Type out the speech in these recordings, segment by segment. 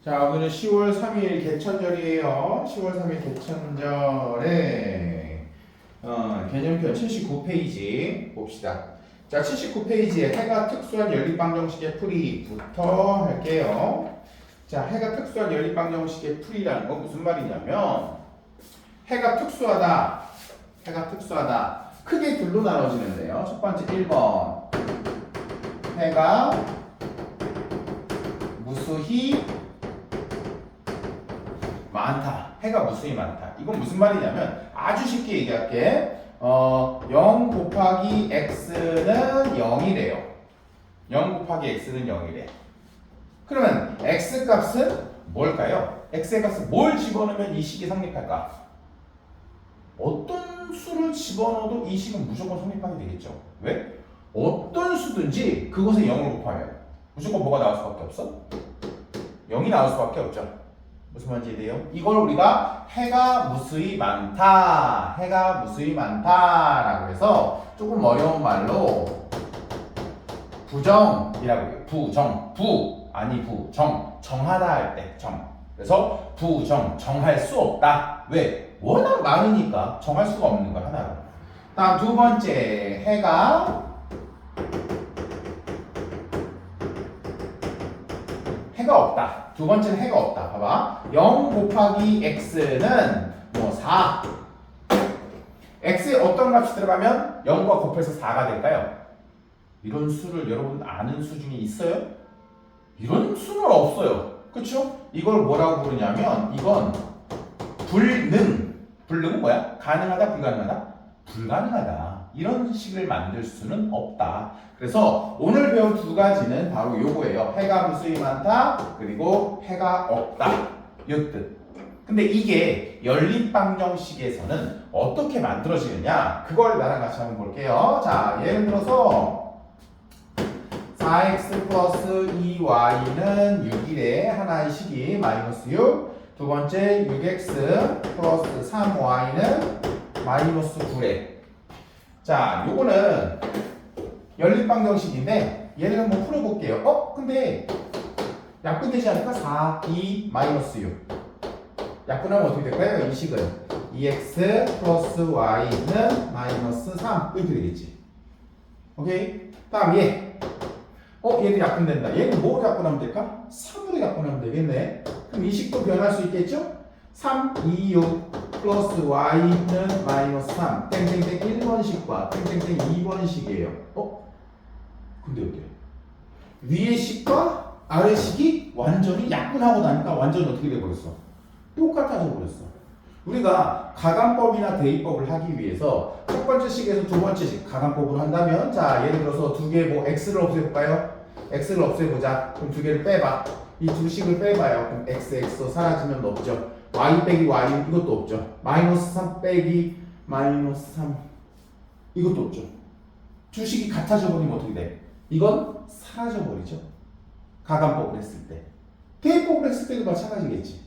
자, 오늘은 10월 3일 개천절이에요. 10월 3일 개천절에 개념표 79페이지 봅시다. 자, 79페이지에 해가 특수한 연립방정식의 풀이부터 할게요. 자, 해가 특수한 연립방정식의 풀이라는 건 무슨 말이냐면 해가 특수하다. 해가 특수하다. 크게 둘로 나눠지는데요. 첫 번째 1번 해가 무수히 많다. 해가 무수히 많다. 이건 무슨 말이냐면 아주 쉽게 얘기할게. 0 곱하기 x는 0이래요. 0 곱하기 x는 0이래. 그러면 x 값은 뭘까요? x의 값은 뭘 집어넣으면 이 식이 성립할까? 어떤 수를 집어넣어도 이 식은 무조건 성립하게 되겠죠. 왜? 어떤 수든지 그것에 0을 곱하면 무조건 뭐가 나올 수밖에 없어? 0이 나올 수밖에 없죠. 무슨 말인지 이해돼요? 이걸 우리가 해가 무수히 많다, 해가 무수히 많다라고 해서 조금 어려운 말로 부정이라고 해요. 정하다 할 때 정. 그래서 정할 수 없다. 왜? 워낙 많으니까 정할 수가 없는 걸 하나로. 다음 두 번째 해가 없다. 두 번째는 해가 없다. 봐봐. 0 곱하기 x는 4. x에 어떤 값이 들어가면 0과 곱해서 4가 될까요? 이런 수를 여러분 아는 수 중에 있어요? 이런 수는 없어요. 그렇죠? 이걸 뭐라고 부르냐면 이건 불능. 불능은 뭐야? 가능하다, 불가능하다? 불가능하다. 이런 식을 만들 수는 없다. 그래서 오늘 배운 두 가지는 바로 요거예요. 해가 무수히 많다, 그리고 해가 없다. 요 뜻. 근데 이게 연립방정식에서는 어떻게 만들어지느냐? 그걸 나랑 같이 한번 볼게요. 자, 예를 들어서 4x 플러스 2y는 6이래. 하나의 식이 마이너스 6. 두 번째 6x 플러스 3y는 마이너스 9래. 자, 요거는 연립방정식인데 얘를 한번 풀어볼게요. 근데 약분되지 않을까? 4, 2, 마이너스 6. 약분하면 어떻게 될까요? 이 식은 2x 플러스 y는 마이너스 3 이렇게 되겠지. 오케이? 다음 얘. 얘도 약분된다. 얘는 뭐로 약분하면 될까? 3으로 약분하면 되겠네. 그럼 이 식도 변할 수 있겠죠? 3, 2, 6 플러스 y는 마이너스 3 땡땡땡 1번식과 땡땡땡 2번식이에요. 근데 어때요? 위의 식과 아래 식이 완전히 약분하고 나니까 완전히 어떻게 돼버렸어? 똑같아져 버렸어. 우리가 가감법이나 대입법을 하기 위해서 첫 번째 식에서 두 번째 식 가감법으로 한다면 자 예를 들어서 두 개 x를 없애볼까요? x를 없애보자. 그럼 두 개를 빼봐. 이 두 식을 빼봐요. 그럼 x 사라지면 없죠. y 빼기 y 이것도 없죠. 마이너스 3 빼기 마이너스 3 이것도 없죠. 두 식이 같아져 버리면 어떻게 돼? 이건 사라져 버리죠. 가감법을 했을 때. 대입법을 했을 때도 마찬가지겠지.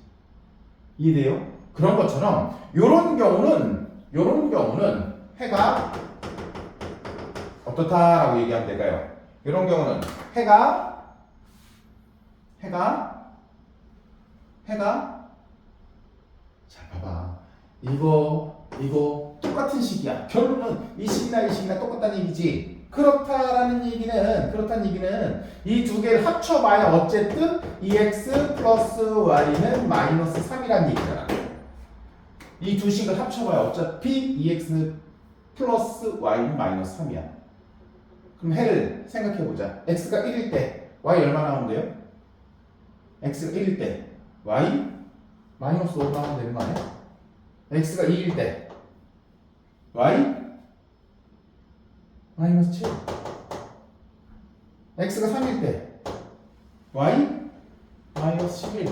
이해돼요? 그런 것처럼 요런 경우는 해가 어떻다라고 얘기하면 될까요? 이런 경우는 해가 자 봐봐 이거 똑같은 식이야. 결론은 이 식이나 똑같다는 얘기지. 그렇다는 얘기는 이 두 개를 합쳐봐야 어쨌든 2x 플러스 y는 마이너스 3이라는 얘기잖아. 이 두 식을 합쳐봐야 어차피 2x 플러스 y는 마이너스 3이야. 그럼 해를 생각해보자. x가 1일 때 y 얼마 나오면 돼요? x가 1일 때 y 마이너스 5 나오면 되는 거 아니야? x가 2일 때 y 마이너스 7. x가 3일 때 y 마이너스 11.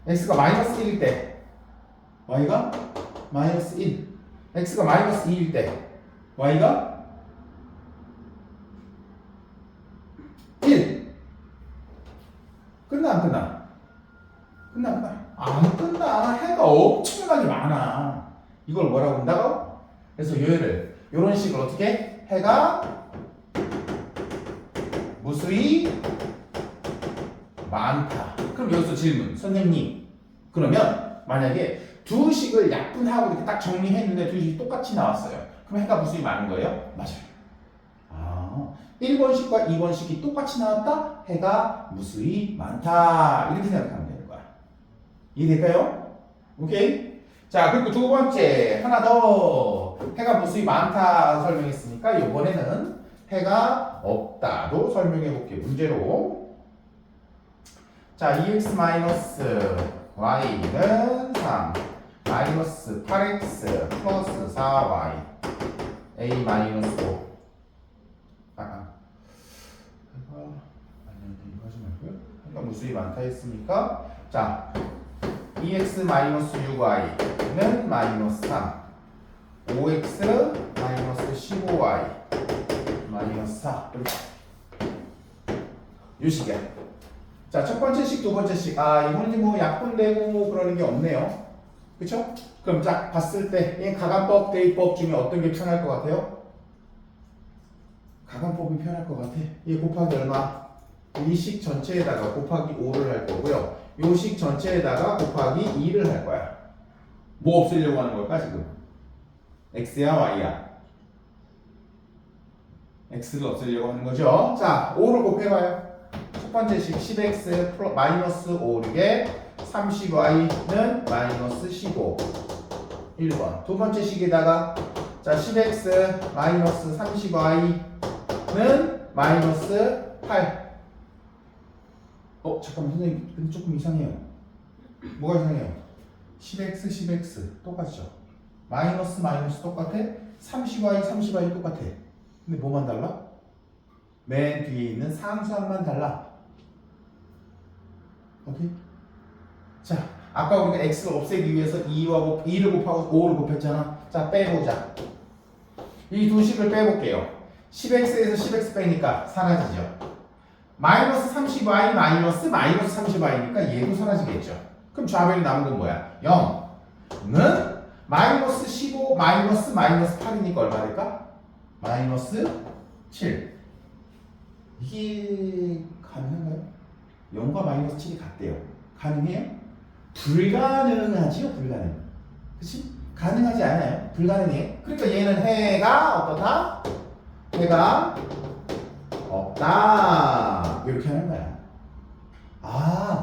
x가 마이너스 1일 때 y가 마이너스 1. x가 마이너스 2일 때 y가 1. 끝나 안 끝나? 끝나. 안 끝나. 해가 엄청나게 많아. 이걸 뭐라고 한다고? 그래서 요런 식을 어떻게? 해가 무수히 많다. 그럼 여기서 질문. 선생님, 그러면 만약에 두 식을 약분하고 이렇게 딱 정리했는데 두 식이 똑같이 나왔어요. 그럼 해가 무수히 많은 거예요? 맞아요. 아, 1번식과 2번식이 똑같이 나왔다? 해가 무수히 많다. 이렇게 생각하면 되는 거야. 이해될까요? 오케이? 자, 그리고 두 번째, 하나 더. 해가 무수히 많다 설명했으니까 이번에는 해가 없다도 설명해 볼게요. 문제로. 자, 2x-y는 3, 마이너스 8x 플러스 4y, a 마이너스 5. 이거 하지 말고요. 해가 무수히 많다 했으니까, 자, 2x-6y는 마이너스 3, 5x 마이너스 15y 마이너스 4 이렇게 이 식이야. 자, 첫 번째 식, 두 번째 식. 이거는 뭐 약분되고 그러는 게 없네요. 그쵸? 그럼 딱 봤을 때 이 가간법, 대입법 중에 어떤 게 편할 것 같아요? 가간법이 편할 것 같아. 이 곱하기 얼마? 이 식 전체에다가 곱하기 5를 할 거고요. 요 식 전체에다가 곱하기 2를 할 거야. 뭐 없애려고 하는 걸까 지금? x야 y야? x를 없애려고 하는 거죠. 자, 5를 곱해봐요. 첫 번째 식 10x 마이너스 5 이게 30y는 마이너스 15 1번. 두 번째 식에다가 자 10x 마이너스 30y는 마이너스 8. 잠깐만 선생님, 근데 조금 이상해요. 뭐가 이상해요? 10x 10x 똑같죠? 마이너스 마이너스 똑같아? 30y 30y 똑같아. 근데 뭐만 달라? 맨 뒤에 있는 상수항만 달라. 오케이? 자, 아까 우리가 x를 없애기 위해서 2를 곱하고 5를 곱했잖아. 자, 빼보자. 이 두 식을 빼볼게요. 10x에서 10x 빼니까 사라지죠. 마이너스 30y 마이너스 30y니까 얘도 사라지겠죠. 그럼 좌변이 남은 건 뭐야? 0는 마이너스 15 마이너스 8이니까 얼마 될까? 마이너스 7. 이게 가능한가요? 0과 마이너스 7이 같대요. 가능해요? 불가능하지요? 불가능. 그치? 가능하지 않아요? 불가능해. 그러니까 얘는 해가 어떻다? 해가 없다. 이렇게 하는 거야.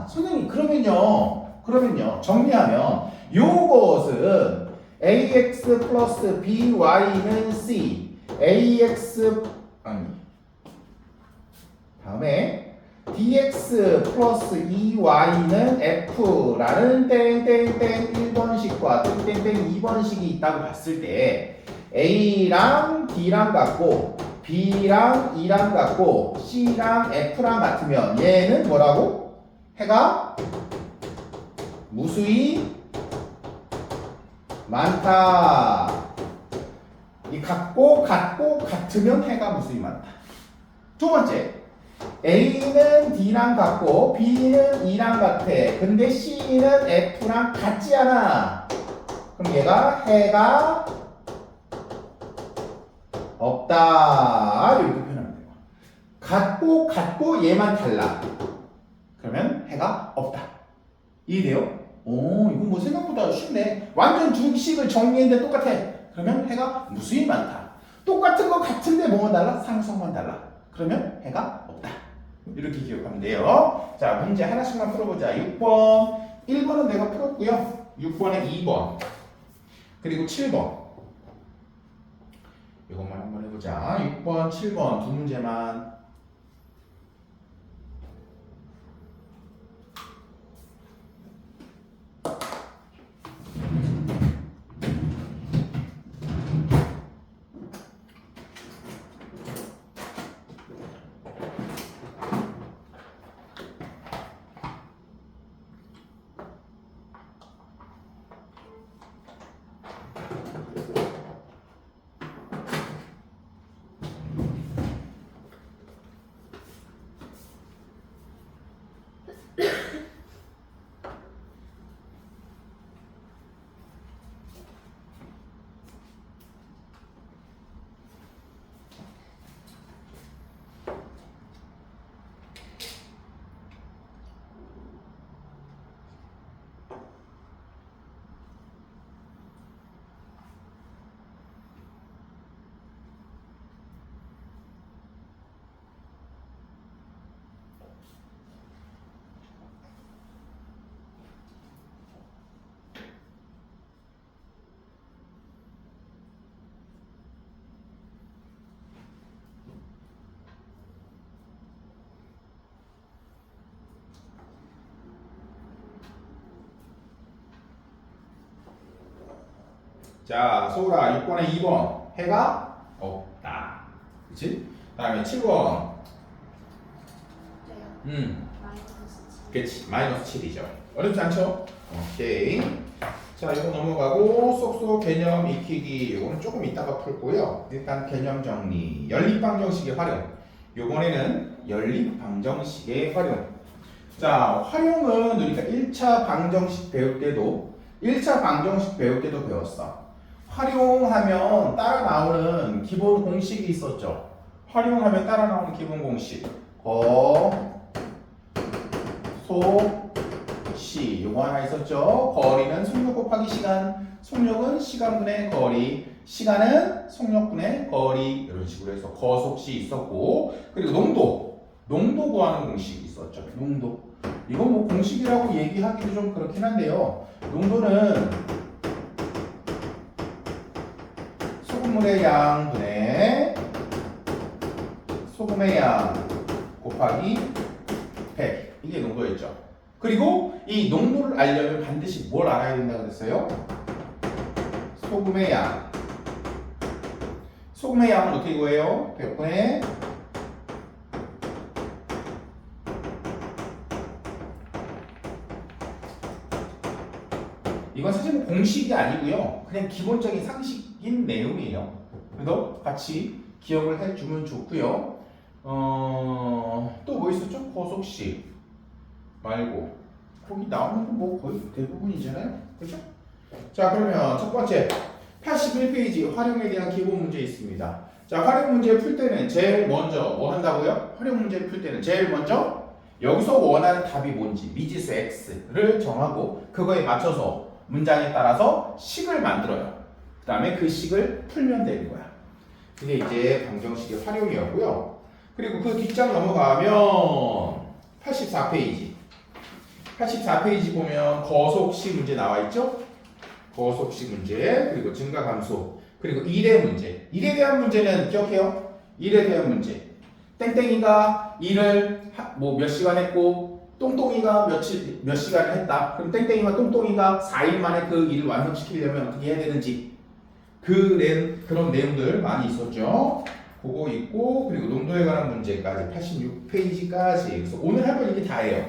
선생님, 그러면요. 정리하면 요것은 ax 플러스 by는 c, 다음에 dx 플러스 2y는 f라는 땡땡땡 1번식과 땡땡땡 2번식이 있다고 봤을 때 a랑 d랑 같고 b랑 e랑 같고 c랑 f랑 같으면 얘는 뭐라고? 해가 무수히 많다. 이 같고 같으면 해가 무수히 많다. 두 번째, A는 D랑 같고 B는 E랑 같아. 근데 C는 F랑 같지 않아. 그럼 얘가 해가 없다. 이렇게 표현하면 돼요. 같고 얘만 달라. 그러면 해가 없다. 이해돼요? 이건 뭐 생각보다 쉽네. 완전 두 식을 정리했는데 똑같아. 그러면 해가 무수히 많다. 똑같은 거 같은데 뭐만 달라? 상수만 달라. 그러면 해가 없다. 이렇게 기억하면 돼요. 자, 문제 하나씩만 풀어보자. 6번. 1번은 내가 풀었고요. 6번에 2번. 그리고 7번. 이것만 한번 해보자. 6번, 7번 두 문제만. 자, 소울아 6번에 2번 해가 없다. 그치? 다음에 7번. 네요. 마이너스 7. 그치. 마이너스 7이죠. 어렵지 않죠? 오케이. 자, 이거 넘어가고 쏙쏙 개념 익히기. 이거는 조금 이따가 풀고요. 일단 개념 정리. 연립방정식의 활용. 이번에는 연립방정식의 활용. 자, 활용은 우리가 1차 방정식 배울 때도 1차 방정식 배울 때도 배웠어. 활용하면 따라 나오는 기본 공식이 있었죠. 활용하면 따라 나오는 기본 공식. 소, 시. 요거 하나 있었죠. 거리는 속력 곱하기 시간. 속력은 시간분의 거리. 시간은 속력분의 거리. 이런 식으로 해서 거속시 있었고. 그리고 농도. 농도 구하는 공식이 있었죠. 농도. 이건 뭐 공식이라고 얘기하기도 좀 그렇긴 한데요. 농도는 소금물의 양분의 소금의 양 곱하기 100. 이게 농도였죠. 그리고 이 농도를 알려면 반드시 뭘 알아야 된다고 그랬어요? 소금의 양. 소금의 양은 어떻게 구해요? 100분의 이건 사실 뭐 공식이 아니고요. 그냥 기본적인 상식인 내용이에요. 그래서 같이 기억을 해주면 좋고요. 또 뭐 있었죠? 거속시 말고 거기 나오는 건 뭐 거의 대부분이잖아요. 그렇죠? 자, 그러면 첫 번째 81페이지 활용에 대한 기본 문제 있습니다. 자, 활용 문제 풀 때는 제일 먼저 뭐 한다고요? 활용 문제 풀 때는 제일 먼저 여기서 원하는 답이 뭔지 미지수 x를 정하고 그거에 맞춰서 문장에 따라서 식을 만들어요. 그 다음에 그 식을 풀면 되는 거야. 그게 이제 방정식의 활용이었고요. 그리고 그 뒷장 넘어가면 84페이지. 84페이지 보면 거속식 문제 나와 있죠? 거속식 문제, 그리고 증가감소, 그리고 일의 문제. 일에 대한 문제는 기억해요? 일에 대한 문제. 땡땡이가 일을 뭐 몇 시간 했고 똥똥이가 몇 시간을 했다. 그럼 땡땡이와 똥똥이가 4일 만에 그 일을 완성시키려면 어떻게 해야 되는지 그런 내용들 많이 있었죠. 그거 있고 그리고 농도에 관한 문제까지 86페이지까지. 그래서 오늘 할 건 이게 다예요.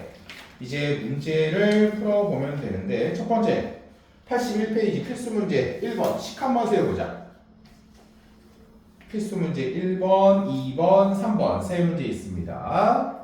이제 문제를 풀어보면 되는데 첫 번째 81페이지 필수 문제 1번 식 한번 세워보자. 필수 문제 1번, 2번, 3번 세 문제 있습니다.